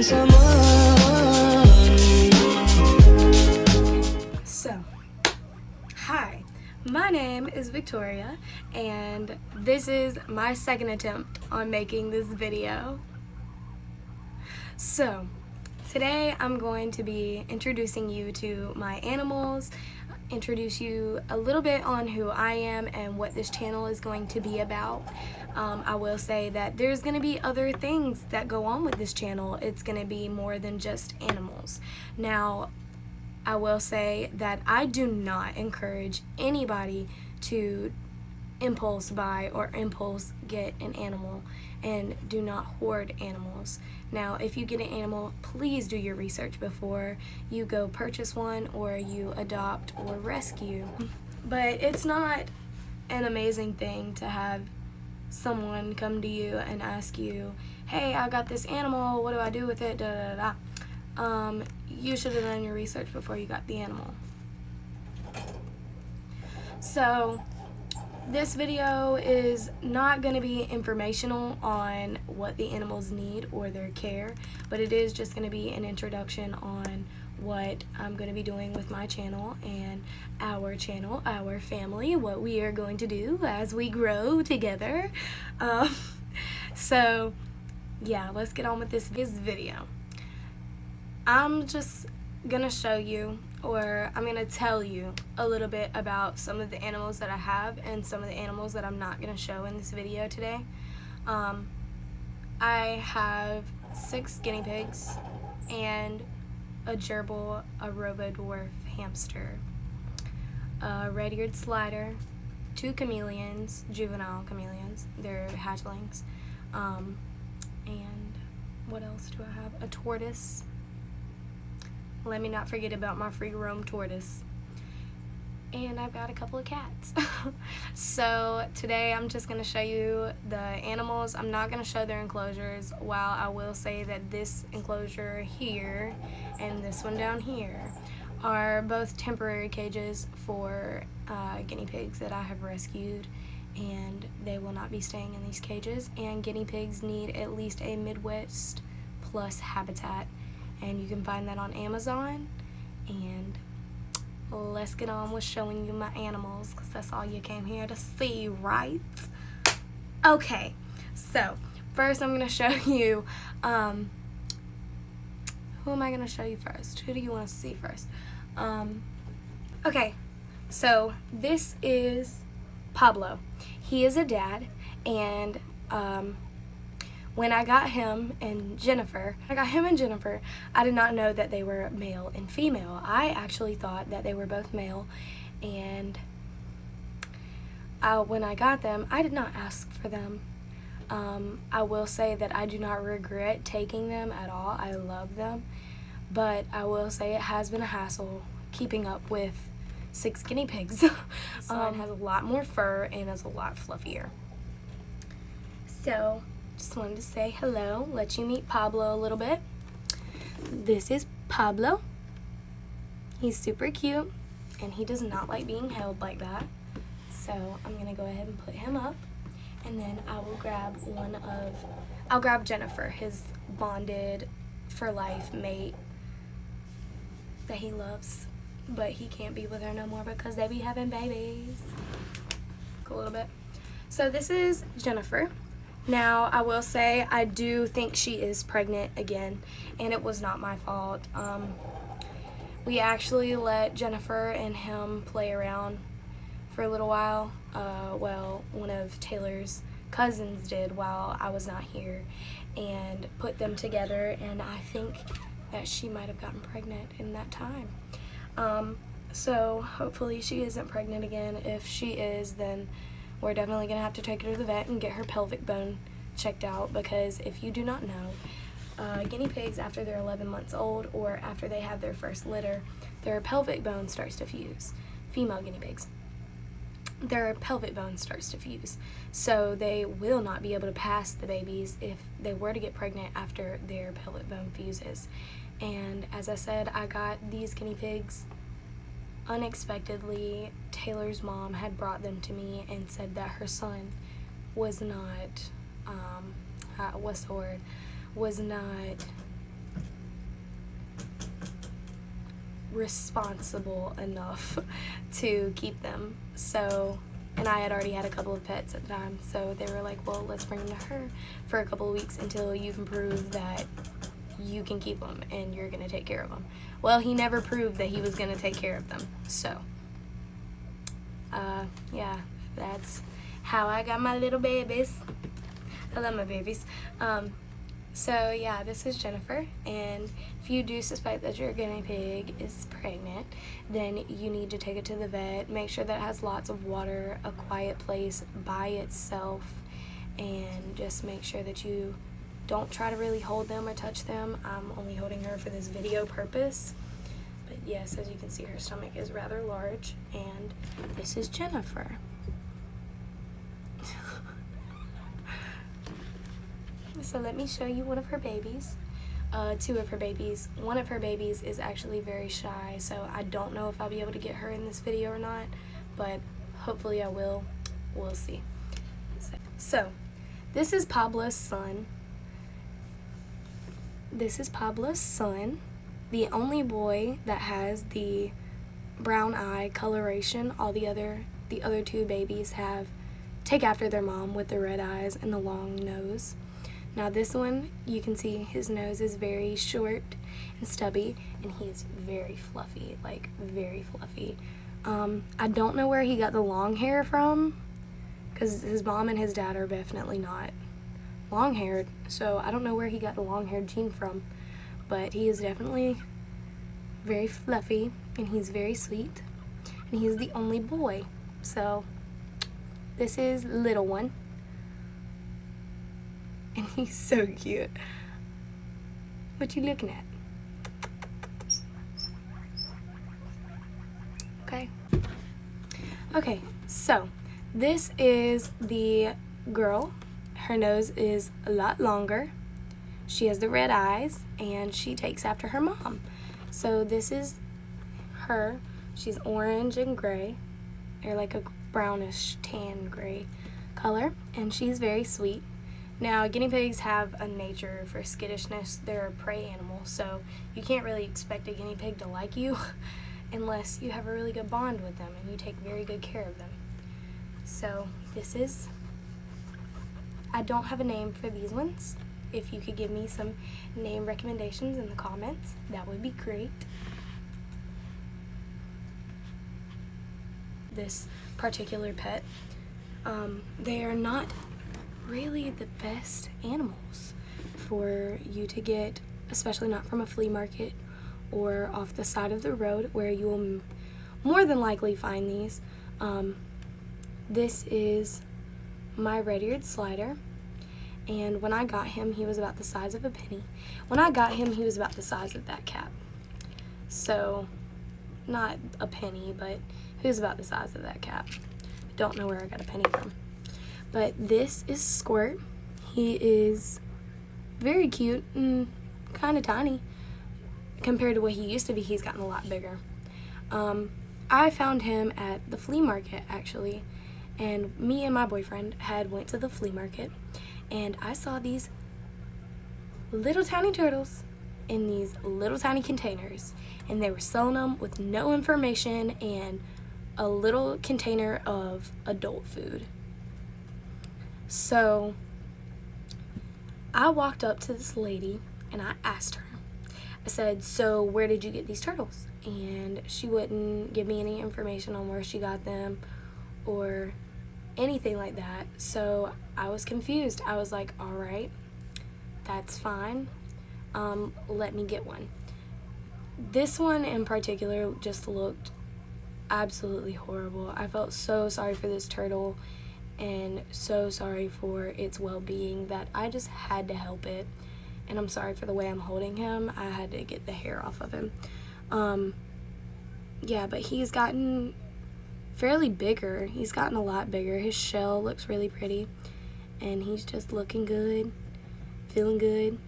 So, hi, my name is Victoria, and this is my second attempt on making this video. So, today I'm going to be introducing you to my animals, introduce you a little bit on who I am and what this channel is going to be about. I will say that there's going to be other things that go on with this channel. It's going to be more than just animals. Now, I will say that I do not encourage anybody to impulse buy or impulse get an animal, and do not hoard animals. Now, if you get an animal, please do your research before you go purchase one or you adopt or rescue. But it's not an amazing thing to have someone come to you and ask you, hey, I got this animal, what do I do with it, da da da. You should have done your research before you got the animal. So this video is not going to be informational on what the animals need or their care, but it is just going to be an introduction on what I'm going to be doing with my channel and our channel, our family, what we are going to do as we grow together. So yeah, let's get on with this video. I'm just gonna show you, or I'm gonna tell you a little bit about some of the animals that I have and some of the animals that I'm not gonna show in this video today. I have 6 guinea pigs and a gerbil, a robo-dwarf hamster, a red-eared slider, 2 chameleons, juvenile chameleons, they're hatchlings, and what else do I have? A tortoise. Let me not forget about my free roam tortoise. And I've got a couple of cats. So today I'm just going to show you the animals. I'm not going to show their enclosures, while I will say that this enclosure here and this one down here are both temporary cages for guinea pigs that I have rescued, and they will not be staying in these cages. And guinea pigs need at least a Midwest Plus habitat, and you can find that on Amazon. And let's get on with showing you my animals, because that's all you came here to see, right? Okay, so first I'm going to show you, who am I going to show you first? Who do you want to see first? Okay, so this is Pablo. He is a dad, and when I got him and Jennifer, I did not know that they were male and female. I actually thought that they were both male, and when I got them, I did not ask for them. I will say that I do not regret taking them at all. I love them, but I will say it has been a hassle keeping up with 6 guinea pigs. It has a lot more fur and is a lot fluffier. So just wanted to say hello, let you meet Pablo a little bit. This is Pablo. He's super cute, and he does not like being held like that. So I'm gonna go ahead and put him up, and then I will grab I'll grab Jennifer, his bonded for life mate that he loves, but he can't be with her no more because they be having babies. Cool, a little bit. So this is Jennifer. Now, I will say I do think she is pregnant again, and it was not my fault. We actually let Jennifer and him play around for a little while. Well, one of Taylor's cousins did while I was not here, and put them together, and I think that she might have gotten pregnant in that time. So hopefully she isn't pregnant again. If she is, then we're definitely going to have to take her to the vet and get her pelvic bone checked out, because if you do not know, guinea pigs, after they're 11 months old or after they have their first litter, their pelvic bone starts to fuse. Female guinea pigs, their pelvic bone starts to fuse, so they will not be able to pass the babies if they were to get pregnant after their pelvic bone fuses. And as I said, I got these guinea pigs unexpectedly. Taylor's mom had brought them to me and said that her son was not, was not responsible enough to keep them. So, and I had already had a couple of pets at the time, so they were like, well, let's bring them to her for a couple of weeks until you can prove that you can keep them and you're going to take care of them. Well, he never proved that he was going to take care of them. So, yeah, that's how I got my little babies. I love my babies. So yeah, this is Jennifer, and if you do suspect that your guinea pig is pregnant, then you need to take it to the vet. Make sure that it has lots of water, a quiet place by itself, and just make sure that you don't try to really hold them or touch them. I'm only holding her for this video purpose. But yes, as you can see, her stomach is rather large, and this is Jennifer. So let me show you one of her babies. Two of her babies. One of her babies is actually very shy, so I don't know if I'll be able to get her in this video or not, but hopefully I will. We'll see. So this is Pablo's son. This is Pablo's son, the only boy that has the brown eye coloration. All the other two babies take after their mom with the red eyes and the long nose. Now this one, you can see his nose is very short and stubby, and he is very fluffy, like very fluffy. I don't know where he got the long hair from, because his mom and his dad are definitely not long-haired, so I don't know where he got the long-haired gene from, but he is definitely very fluffy, and he's very sweet, and he's the only boy. So this is little one. And he's so cute. What you looking at? Okay. Okay, so this is the girl. Her nose is a lot longer. She has the red eyes, and she takes after her mom. So this is her. She's orange and gray, or like a brownish tan gray color, and she's very sweet. Now, guinea pigs have a nature for skittishness. They're a prey animal, so you can't really expect a guinea pig to like you unless you have a really good bond with them and you take very good care of them. So this is, I don't have a name for these ones. If you could give me some name recommendations in the comments, that would be great. This particular pet, they are not really the best animals for you to get, especially not from a flea market or off the side of the road, where you will more than likely find these. This is my red-eared slider, and when I got him, he was about the size of a penny. When I got him, he was about the size of that cat. So, not a penny, but he was about the size of that cat. Don't know where I got a penny from. But this is Squirt. He is very cute and kind of tiny. Compared to what he used to be, he's gotten a lot bigger. I found him at the flea market, actually. And me and my boyfriend went to the flea market. And I saw these little tiny turtles in these little tiny containers. And they were selling them with no information and a little container of adult food. So I walked up to this lady and I asked her. I said, so where did you get these turtles? And she wouldn't give me any information on where she got them or anything like that. So I was confused. I was like, all right, that's fine. Let me get one. This one in particular just looked absolutely horrible. I felt so sorry for this turtle and so sorry for its well-being that I just had to help it. And I'm sorry for the way I'm holding him. I had to get the hair off of him. Yeah, but he's gotten fairly bigger. He's gotten a lot bigger. His shell looks really pretty, and he's just looking good, feeling good.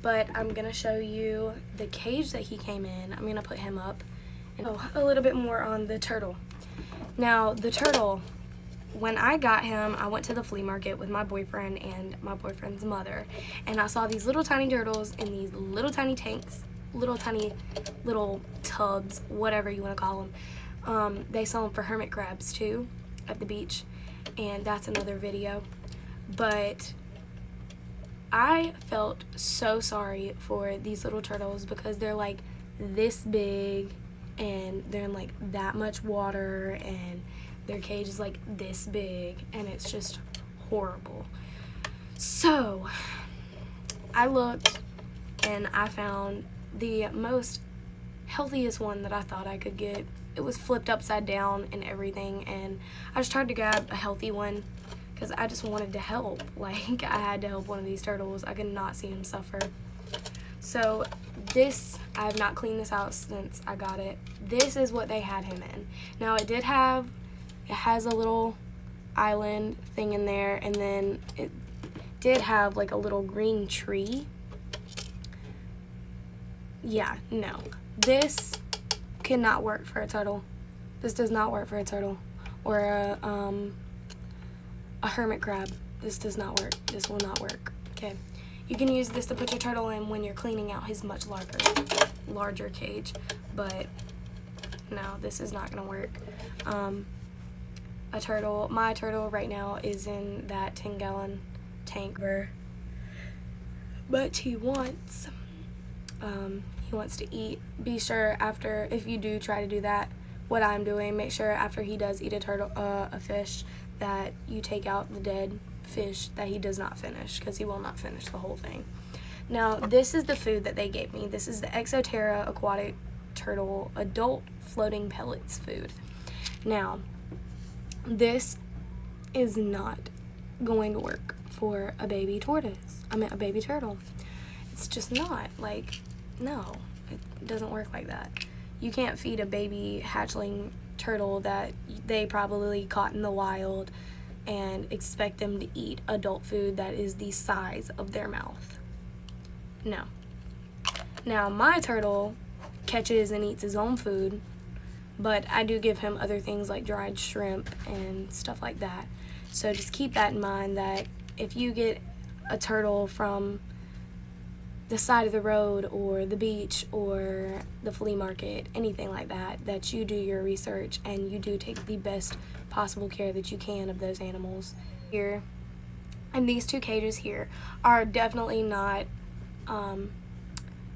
But I'm gonna show you the cage that he came in. I'm gonna put him up and a little bit more on the turtle. Now, the turtle, when I got him, I went to the flea market with my boyfriend and my boyfriend's mother, and I saw these little tiny turtles in these little tiny tanks, little tiny little cubs, whatever you want to call them. They sell them for hermit crabs too at the beach, and that's another video. But I felt so sorry for these little turtles because they're like this big and they're in like that much water and their cage is like this big and it's just horrible. So I looked and I found the most healthiest one that I thought I could get. It was flipped upside down and everything, and I just tried to grab a healthy one because I just wanted to help. Like, I had to help one of these turtles. I could not see him suffer. So this, I have not cleaned this out since I got it. This is what they had him in. Now it has a little island thing in there, and then it did have like a little green tree. Yeah, no. This cannot work for a turtle. This does not work for a turtle. Or a hermit crab. This does not work. This will not work. Okay. You can use this to put your turtle in when you're cleaning out his much larger cage. But no, this is not gonna work. My turtle right now is in that 10-gallon tank. But he wants to eat. Be sure after, if you do try to do that, what I'm doing, make sure after he does eat a fish, that you take out the dead fish that he does not finish, because he will not finish the whole thing. Now, this is the food that they gave me. This is the Exoterra Aquatic Turtle Adult Floating Pellets food. Now, this is not going to work for a baby tortoise. A baby turtle. It's just not. Like, no, it doesn't work like that. You can't feed a baby hatchling turtle that they probably caught in the wild and expect them to eat adult food that is the size of their mouth. No. Now, my turtle catches and eats his own food, but I do give him other things like dried shrimp and stuff like that. So just keep that in mind, that if you get a turtle from the side of the road or the beach or the flea market, anything like that, that you do your research and you do take the best possible care that you can of those animals. Here, and these two cages here are definitely not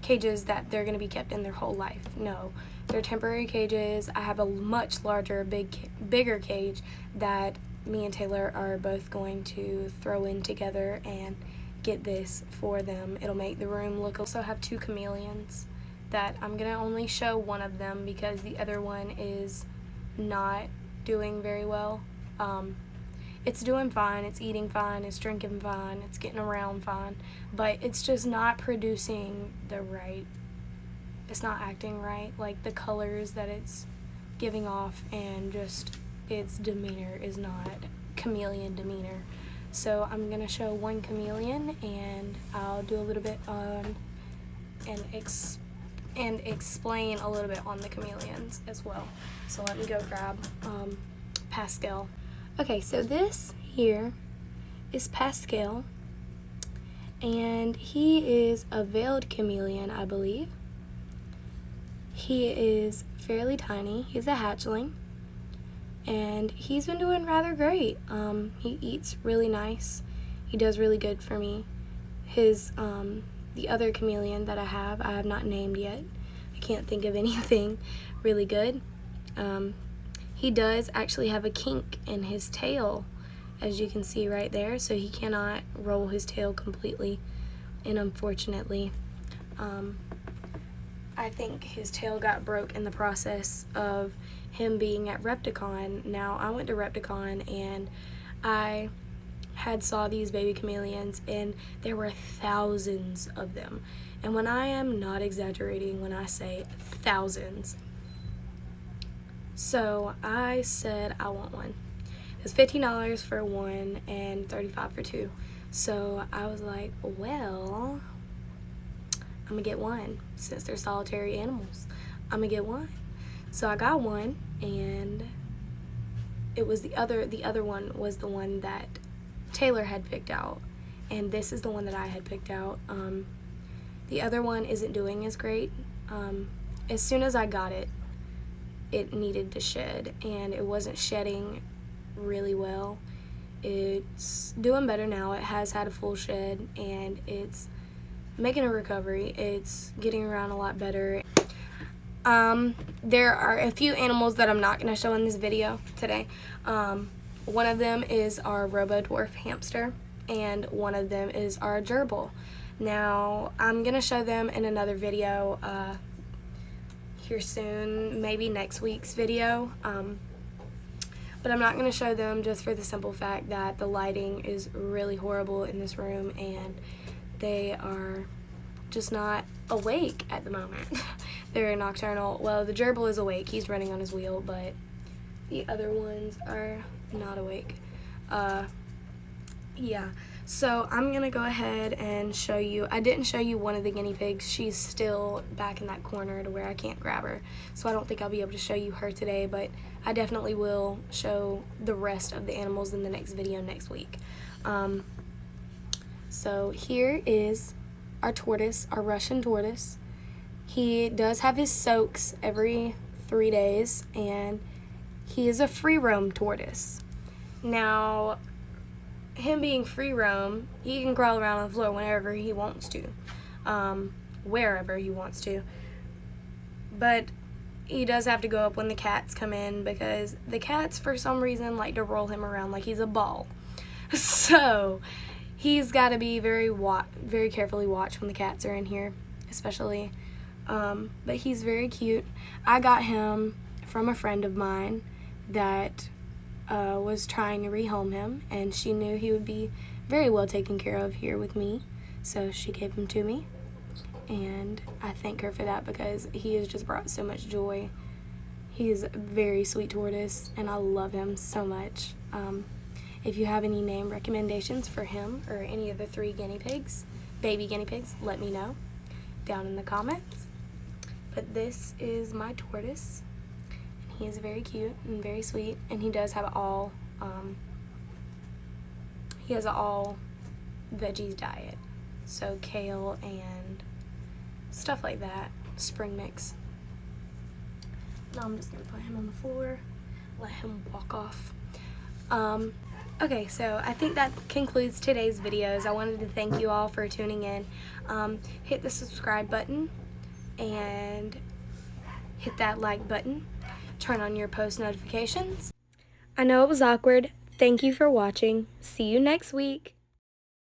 cages that they're going to be kept in their whole life. No, they're temporary cages. I have a much larger, bigger cage that me and Taylor are both going to throw in together and get this for them. It'll make the room look. I also have two chameleons that I'm gonna only show one of them because the other one is not doing very well. It's doing fine, it's eating fine, it's drinking fine, it's getting around fine, but it's just not producing it's not acting right, like the colors that it's giving off, and just its demeanor is not chameleon demeanor. So I'm gonna show one chameleon, and I'll do a little bit on and explain a little bit on the chameleons as well. So let me go grab Pascal. Okay, so this here is Pascal, and he is a veiled chameleon, I believe. He is fairly tiny. He's a hatchling, and he's been doing rather great. He eats really nice. He does really good for me. His the other chameleon that I have not named yet. I can't think of anything really good. He does actually have a kink in his tail, as you can see right there, so he cannot roll his tail completely, and unfortunately, I think his tail got broke in the process of him being at Repticon. Now, I went to Repticon and I saw these baby chameleons, and there were thousands of them. And when I am not exaggerating when I say thousands. So I said I want one. It was $15 for one and $35 for two. So I was like, well, I'm gonna get one since they're solitary animals. I'm gonna get one. So I got one, and it was the other one was the one that Taylor had picked out, and this is the one that I had picked out. The other one isn't doing as great. as soon as I got it, it needed to shed, and it wasn't shedding really well. It's doing better now. It has had a full shed, and it's making a recovery. It's getting around a lot better. There are a few animals that I'm not going to show in this video today. One of them is our Robo-Dwarf hamster, and one of them is our gerbil. Now, I'm going to show them in another video here soon, maybe next week's video. But I'm not going to show them just for the simple fact that the lighting is really horrible in this room, and they are just not awake at the moment. They're nocturnal. Well, the gerbil is awake. He's running on his wheel, but the other ones are not awake. Yeah. So I'm going to go ahead and show you. I didn't show you one of the guinea pigs. She's still back in that corner to where I can't grab her. So I don't think I'll be able to show you her today, but I definitely will show the rest of the animals in the next video next week. So here is our tortoise, our Russian tortoise. He does have his soaks every 3 days, and he is a free roam tortoise. Now, him being free roam, he can crawl around on the floor whenever he wants to, wherever he wants to. But he does have to go up when the cats come in, because the cats, for some reason, like to roll him around like he's a ball. So he's got to be very carefully watched when the cats are in here, especially. But he's very cute. I got him from a friend of mine that was trying to rehome him, and she knew he would be very well taken care of here with me, so she gave him to me, and I thank her for that because he has just brought so much joy. He's a very sweet tortoise, and I love him so much. If you have any name recommendations for him or any of the 3 guinea pigs, baby guinea pigs, let me know down in the comments. But this is my tortoise. He is very cute and very sweet, and he does have all veggies diet, so kale and stuff like that, spring mix. Now I'm just gonna put him on the floor, let him walk off. Okay, so I think that concludes today's videos. I wanted to thank you all for tuning in. Hit the subscribe button and hit that like button. Turn on your post notifications. I know it was awkward. Thank you for watching. See you next week.